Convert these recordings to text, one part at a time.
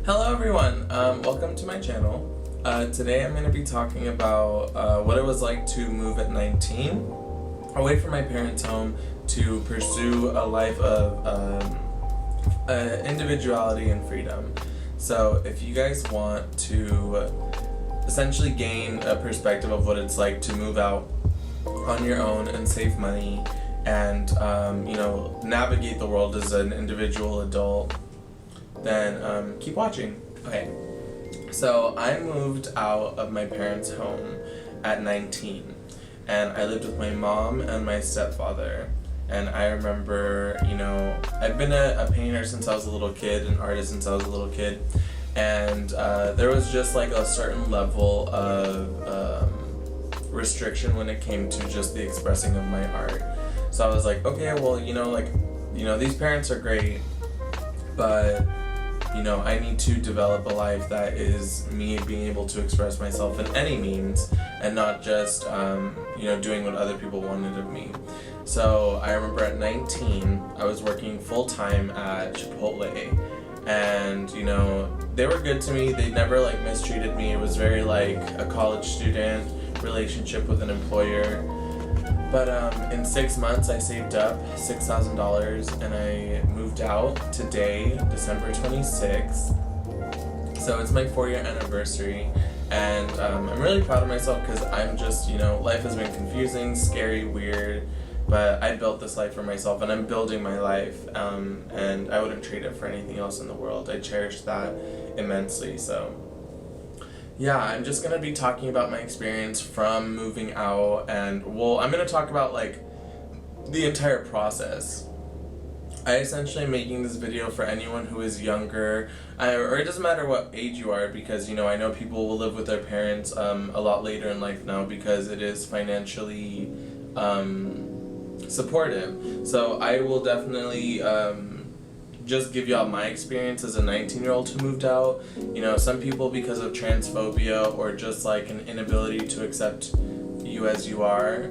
Hello everyone, welcome to my channel. Today I'm going to be talking about what it was like to move at 19 away from my parents' home to pursue a life of individuality and freedom. So if you guys want to essentially gain a perspective of what it's like to move out on your own and save money and navigate the world as an individual adult, then keep watching. Okay, so I moved out of my parents' home at 19, and I lived with my mom and my stepfather. And I remember, I've been a painter since I was a little kid, an artist since I was a little kid, and there was just like a certain level of restriction when it came to just the expressing of my art. So I was like, okay, well, these parents are great, but I need to develop a life that is me being able to express myself in any means and not just, doing what other people wanted of me. So I remember at 19, I was working full-time at Chipotle, and, they were good to me. They never, mistreated me. It was very, a college student relationship with an employer. But in 6 months, I saved up $6,000 and I moved out today, December 26th. So it's my 4-year anniversary, and I'm really proud of myself because I'm just, life has been confusing, scary, weird, but I built this life for myself and I'm building my life, and I wouldn't trade it for anything else in the world. I cherish that immensely. So yeah, I'm just going to be talking about my experience from moving out, and I'm going to talk about the entire process. I essentially am making this video for anyone who is younger, or it doesn't matter what age you are, because I know people will live with their parents a lot later in life now because it is financially supportive. So I will definitely just give y'all my experience as a 19-year-old who moved out. Some people, because of transphobia or just an inability to accept you as you are,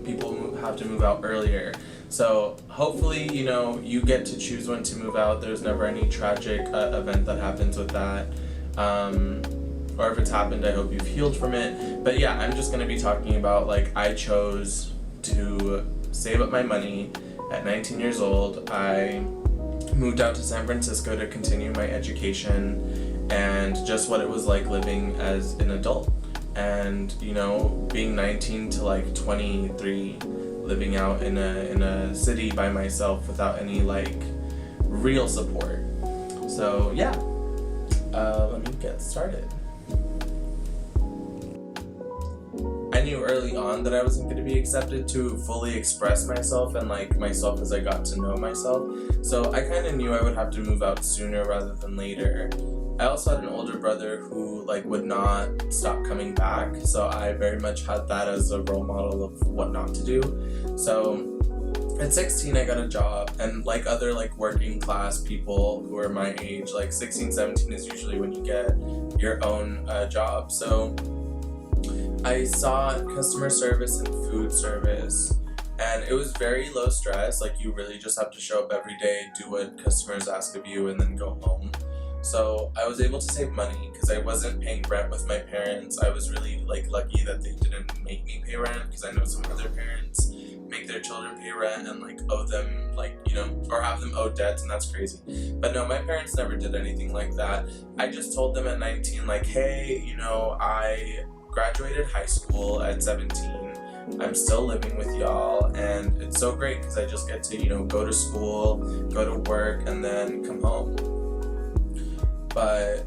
people have to move out earlier. So hopefully, you get to choose when to move out. There's never any tragic event that happens with that. Or if it's happened, I hope you've healed from it. But yeah, I'm just going to be talking about I chose to save up my money at 19 years old. I moved out to San Francisco to continue my education and just what it was like living as an adult, and being 19 to 23, living out in a city by myself without any real support. So yeah, let me get started. I knew early on that I wasn't going to be accepted to fully express myself and myself as I got to know myself. So I kind of knew I would have to move out sooner rather than later. I also had an older brother who would not stop coming back, so I very much had that as a role model of what not to do. So at 16 I got a job, and other working class people who are my age, 16, 17 is usually when you get your own job. So I saw customer service and food service, and it was very low stress. You really just have to show up every day, do what customers ask of you, and then go home. So I was able to save money because I wasn't paying rent with my parents. I was really lucky that they didn't make me pay rent, because I know some other parents make their children pay rent and owe them or have them owe debts, and that's crazy. But no, my parents never did anything like that. I just told them at 19 hey, I graduated high school at 17. I'm still living with y'all, and it's so great because I just get to, go to school, go to work, and then come home. But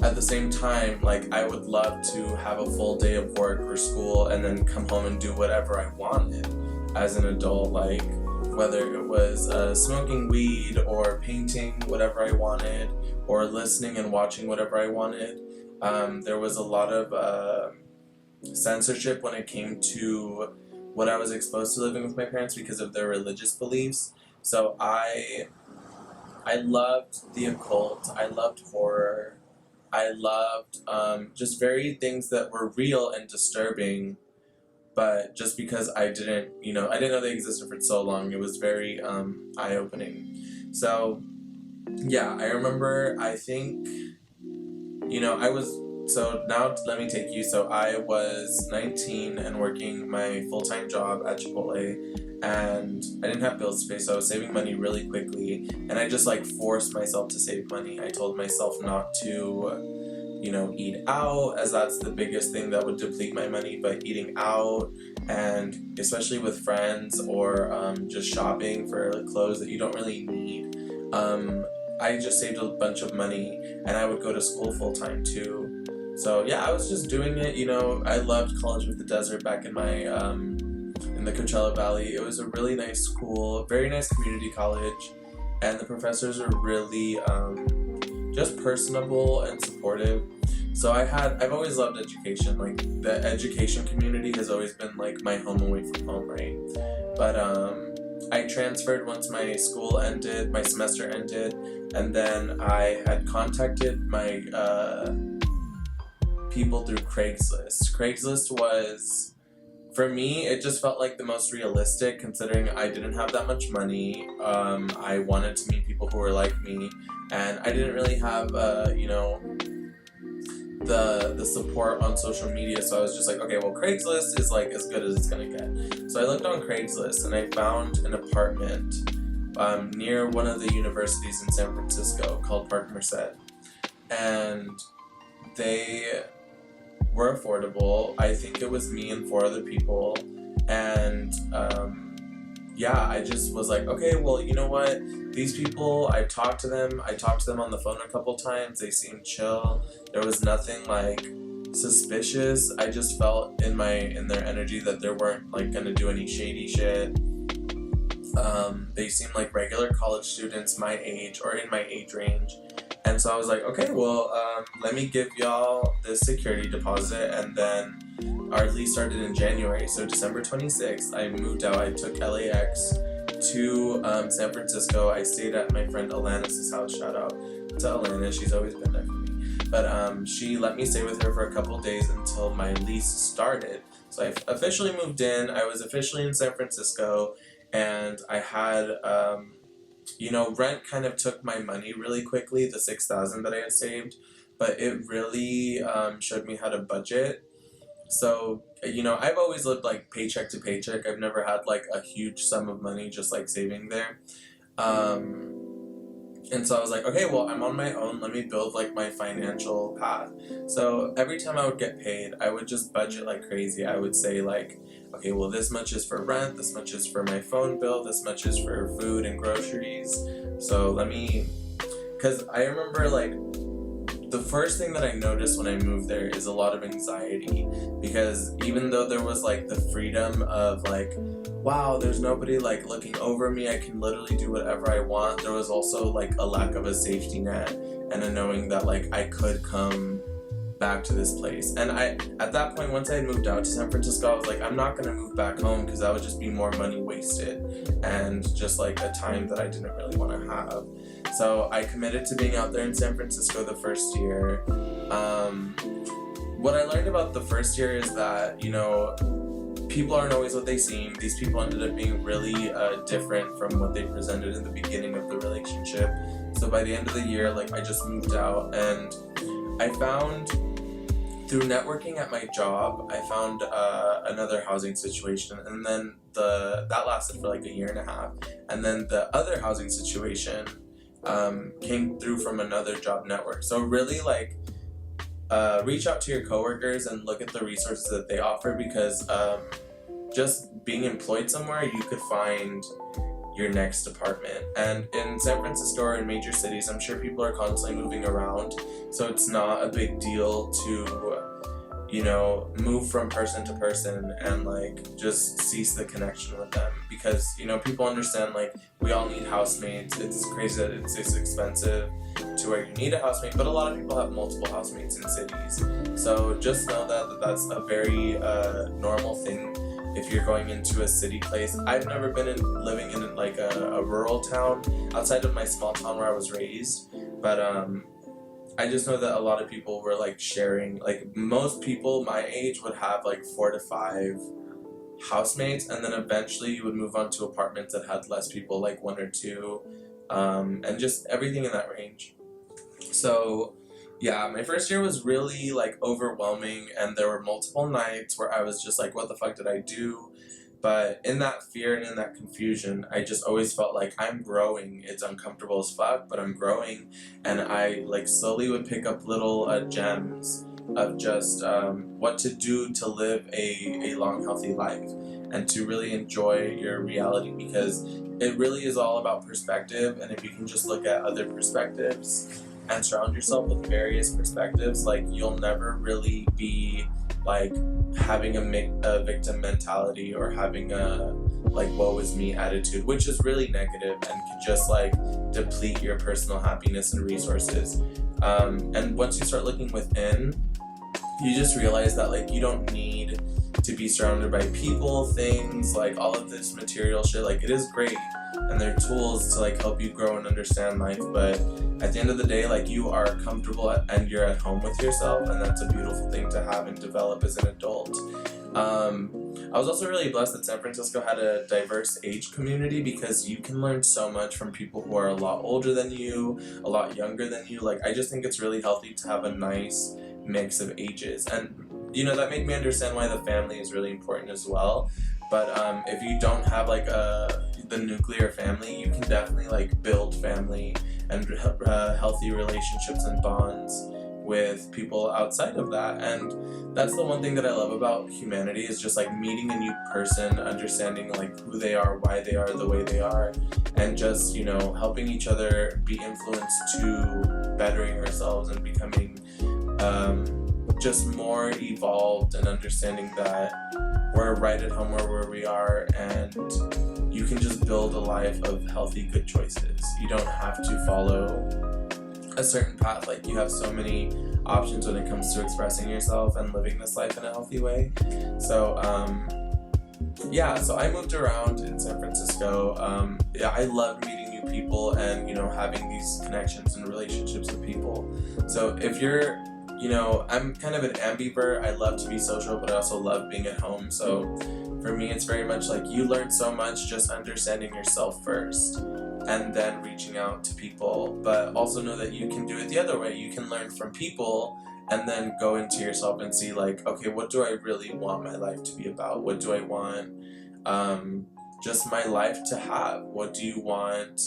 at the same time, I would love to have a full day of work or school and then come home and do whatever I wanted as an adult, whether it was smoking weed or painting whatever I wanted or listening and watching whatever I wanted. There was a lot of censorship when it came to what I was exposed to living with my parents because of their religious beliefs. So I loved the occult, I loved horror, I loved just very things that were real and disturbing, but just because I didn't know they existed for so long, it was very eye-opening. So Yeah, I remember, I think, so now let me take you. So I was 19 and working my full-time job at Chipotle, and I didn't have bills to pay, so I was saving money really quickly, and I just like forced myself to save money. I told myself not to, eat out, as that's the biggest thing that would deplete my money, but eating out, and especially with friends, or just shopping for like, clothes that you don't really need. I just saved a bunch of money, and I would go to school full time too. So yeah, I was just doing it. I loved College of the Desert back in my in the Coachella Valley. It was a really nice school, very nice community college, and the professors were really just personable and supportive. So I've always loved education. Like, the education community has always been like my home away from home, right? But I transferred once my semester ended, and then I had contacted my people through Craigslist. Craigslist was, for me, it just felt like the most realistic, considering I didn't have that much money. I wanted to meet people who were like me, and I didn't really have, the support on social media. So I was just like, okay, well, Craigslist is like as good as it's gonna get. So I looked on Craigslist and I found an apartment near one of the universities in San Francisco called Park Merced, and they were affordable. I think it was me and 4 other people, and yeah, I just was like, okay, well, you know what? These people, I talked to them on the phone a couple times. They seemed chill. There was nothing like suspicious. I just felt in their energy that they weren't like gonna do any shady shit. They seemed like regular college students my age, or in my age range. And so I was like, okay, well, let me give y'all this security deposit, and then our lease started in January. So December 26th, I moved out. I took LAX to San Francisco. I stayed at my friend Alanis' house. Shout out to Alana. She's always been there for me. But she let me stay with her for a couple days until my lease started. So I officially moved in. I was officially in San Francisco, and I had, rent kind of took my money really quickly, the $6,000 that I had saved, but it really showed me how to budget. So, I've always lived like paycheck to paycheck. I've never had like a huge sum of money just like saving there. And so I was like, okay, well, I'm on my own. Let me build like my financial path. So every time I would get paid, I would just budget like crazy. I would say like, okay, well, this much is for rent, this much is for my phone bill, this much is for food and groceries. So because I remember like, the first thing that I noticed when I moved there is a lot of anxiety, because even though there was like the freedom of like, wow, there's nobody like looking over me, I can literally do whatever I want, there was also like a lack of a safety net and a knowing that like I could come back to this place. And at that point, once I had moved out to San Francisco, I was like, I'm not gonna move back home, because that would just be more money wasted and just like a time that I didn't really want to have. So I committed to being out there in San Francisco the first year. What I learned about the first year is that, people aren't always what they seem. These people ended up being really different from what they presented in the beginning of the relationship. So by the end of the year, like, I just moved out, and I found, through networking at my job, I found another housing situation, and then that lasted for like a year and a half. And then the other housing situation came through from another job network. So really, like, reach out to your coworkers and look at the resources that they offer, because just being employed somewhere, you could find your next apartment. And in San Francisco or in major cities, I'm sure people are constantly moving around, so it's not a big deal to move from person to person and like just cease the connection with them, because people understand like we all need housemates. It's crazy that it's expensive to where you need a housemate, but a lot of people have multiple housemates in cities. So just know that that's a very normal thing if you're going into a city place. I've never been living in like a rural town outside of my small town where I was raised, but I just know that a lot of people were like sharing, like most people my age would have like 4 to 5 housemates, and then eventually you would move on to apartments that had less people, like 1 or 2. and just everything in that range. So yeah, my first year was really like overwhelming, and there were multiple nights where I was just like, what the fuck did I do? But in that fear and in that confusion, I just always felt like I'm growing. It's uncomfortable as fuck, but I'm growing. And I like slowly would pick up little gems of just what to do to live a long, healthy life and to really enjoy your reality, because it really is all about perspective. And if you can just look at other perspectives and surround yourself with various perspectives, like you'll never really be like having a victim mentality or having a like woe is me attitude, which is really negative and can just like deplete your personal happiness and resources. And once you start looking within, you just realize that like you don't need to be surrounded by people, things, like all of this material shit. Like it is great and they're tools to like help you grow and understand life, but at the end of the day, like you are comfortable and you're at home with yourself, and that's a beautiful thing to have and develop as an adult. I was also really blessed that San Francisco had a diverse age community, because you can learn so much from people who are a lot older than you, a lot younger than you. Like I just think it's really healthy to have a nice mix of ages, and you know, that made me understand why the family is really important as well. But if you don't have like the nuclear family, you can definitely like build family and healthy relationships and bonds with people outside of that. And that's the one thing that I love about humanity, is just like meeting a new person, understanding like who they are, why they are the way they are, and just, you know, helping each other be influenced to bettering ourselves and becoming just more evolved, and understanding that we're right at home where we are, and you can just build a life of healthy, good choices. You don't have to follow a certain path. Like you have so many options when it comes to expressing yourself and living this life in a healthy way. So yeah, so I moved around in San Francisco. Yeah, I love meeting new people and, you know, having these connections and relationships with people. So if you're, you know, I'm kind of an ambivert. I love to be social, but I also love being at home. So for me, it's very much like you learn so much just understanding yourself first and then reaching out to people. But also know that you can do it the other way. You can learn from people and then go into yourself and see like, okay, what do I really want my life to be about? What do I want just my life to have? What do you want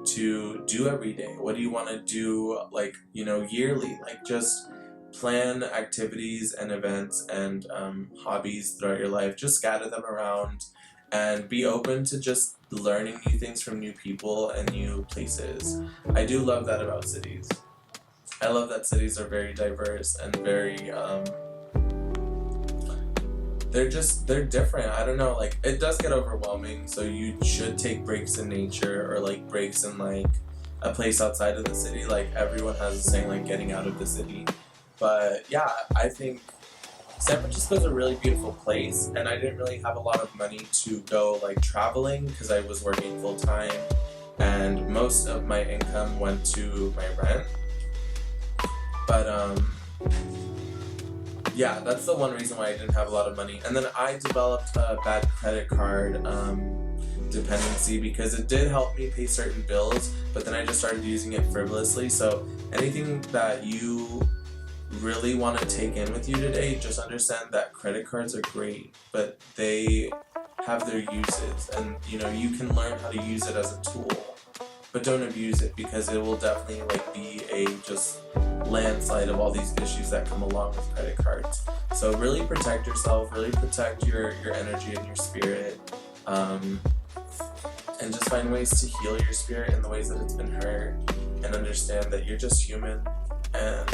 to do every day? What do you want to do, like, you know, yearly? Like just plan activities and events and hobbies throughout your life. Just scatter them around and be open to just learning new things from new people and new places. I do love that about cities. I love that cities are very diverse and very they're different. I don't know, like it does get overwhelming, so you should take breaks in nature, or like breaks in like a place outside of the city. Like everyone has a saying, like getting out of the city. But yeah, I think San Francisco is a really beautiful place, and I didn't really have a lot of money to go like traveling because I was working full time, and most of my income went to my rent. But yeah, that's the one reason why I didn't have a lot of money. And then I developed a bad credit card dependency, because it did help me pay certain bills, but then I just started using it frivolously. So anything that you really want to take in with you today, just understand that credit cards are great, but they have their uses, and you know, you can learn how to use it as a tool, but don't abuse it, because it will definitely like be a just landslide of all these issues that come along with credit cards. So really protect yourself, really protect your energy and your spirit, and just find ways to heal your spirit in the ways that it's been hurt, and understand that you're just human, and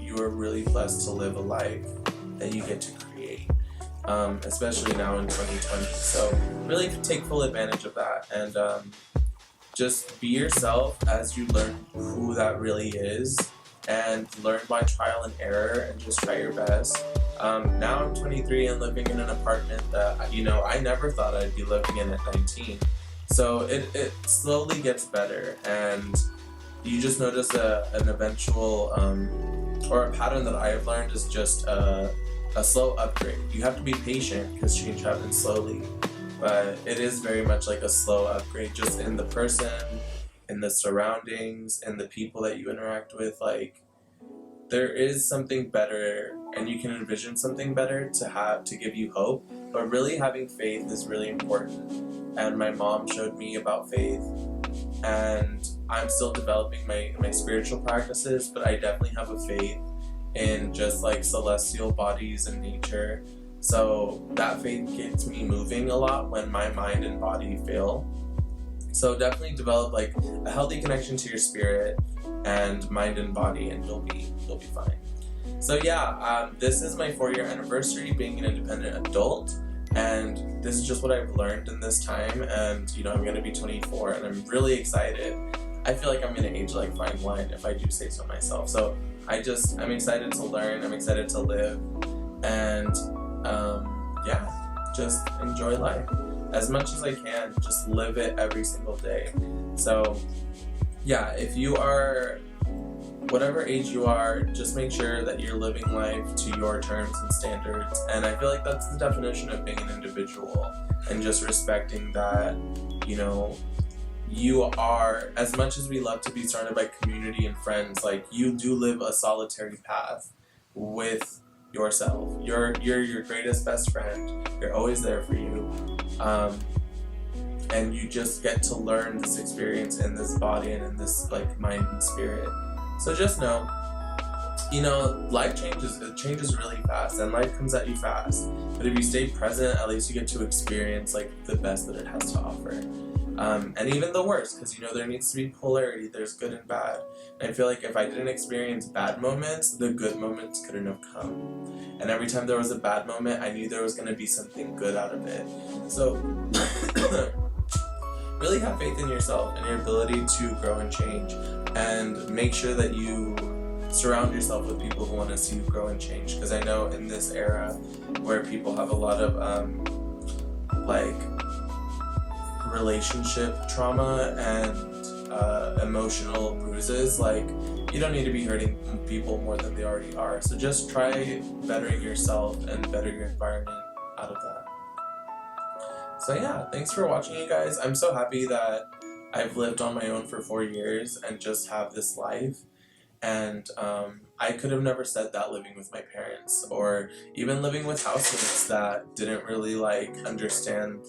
you are really blessed to live a life that you get to create, especially now in 2020. So really take full advantage of that, and just be yourself as you learn who that really is, and learn by trial and error, and just try your best. Now I'm 23 and living in an apartment that, you know, I never thought I'd be living in at 19. So it slowly gets better, and you just notice an eventual, or a pattern that I have learned is just a slow upgrade. You have to be patient because change happens slowly, but it is very much like a slow upgrade, just in the person, in the surroundings, and the people that you interact with. Like, there is something better, and you can envision something better to give you hope. But really, having faith is really important. And my mom showed me about faith, and I'm still developing my spiritual practices, but I definitely have a faith in just like celestial bodies and nature. So that faith gets me moving a lot when my mind and body fail. So definitely develop like a healthy connection to your spirit and mind and body, and you'll be fine. So yeah, this is my 4-year anniversary being an independent adult, and this is just what I've learned in this time. And I'm gonna be 24, and I'm really excited. I feel like I'm gonna age like fine wine, if I do say so myself. So I'm excited to learn, I'm excited to live, and just enjoy life as much as I can. Just live it every single day. So yeah, if you are whatever age you are, just make sure that you're living life to your terms and standards. And I feel like that's the definition of being an individual, and just respecting that, you are, as much as we love to be surrounded by community and friends, like, you do live a solitary path with yourself. You're your greatest best friend. You're always there for you. And you just get to learn this experience in this body and in this like mind and spirit. So just know, life changes. It changes really fast, and life comes at you fast. But if you stay present, at least you get to experience like the best that it has to offer. And even the worst, because there needs to be polarity. There's good and bad. And I feel like if I didn't experience bad moments, the good moments couldn't have come. And every time there was a bad moment, I knew there was going to be something good out of it. So really have faith in yourself and your ability to grow and change. And make sure that you surround yourself with people who want to see you grow and change. Because I know in this era where people have a lot of relationship trauma and emotional bruises, like, you don't need to be hurting people more than they already are. So just try bettering yourself and better your environment out of that. So yeah, thanks for watching, you guys. I'm so happy that I've lived on my own for 4 years and just have this life. And I could have never said that living with my parents, or even living with housemates that didn't really understand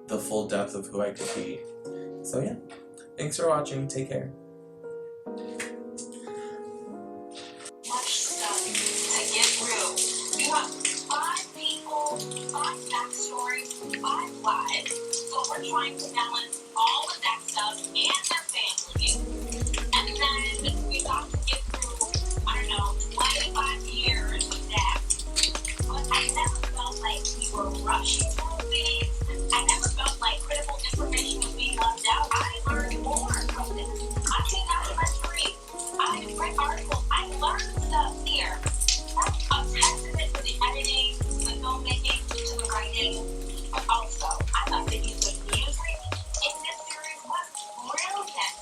the full depth of who I could be. So yeah, thanks for watching. Take care. Much stuff to get through. You have 5 people, 5 backstories, 5 lives. So we're trying to balance all of that stuff and their families. And then we got to get through, 25 years of that. But I never felt like we were rushing through things. I never felt like critical information was being left out. I learned more from this. I take documentaries. I read articles. I learned stuff here. That's a testament to the editing, the filmmaking, to the writing. But also, I thought the use of music in this series was brilliant.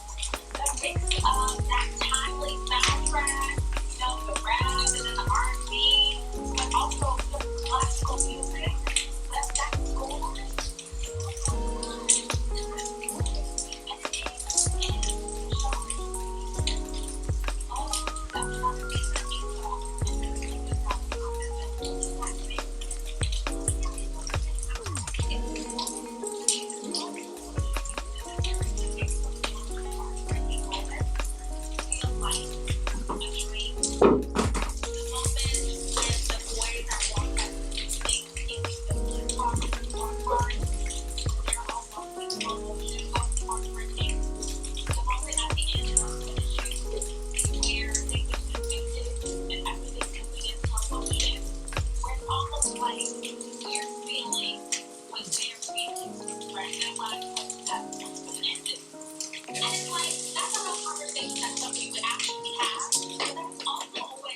The mix of that timely soundtrack, the rap and then the R&B, but also the classical music. That score. And it's like, that's a real conversation that some people would actually have. But that's also a way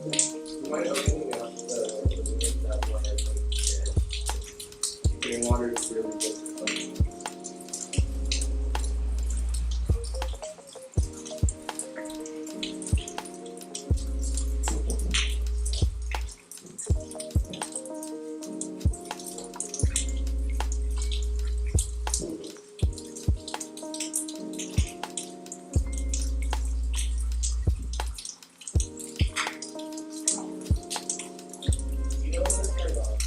might opening up that water, getting water is really good for cleaning. You know what I'm talking about?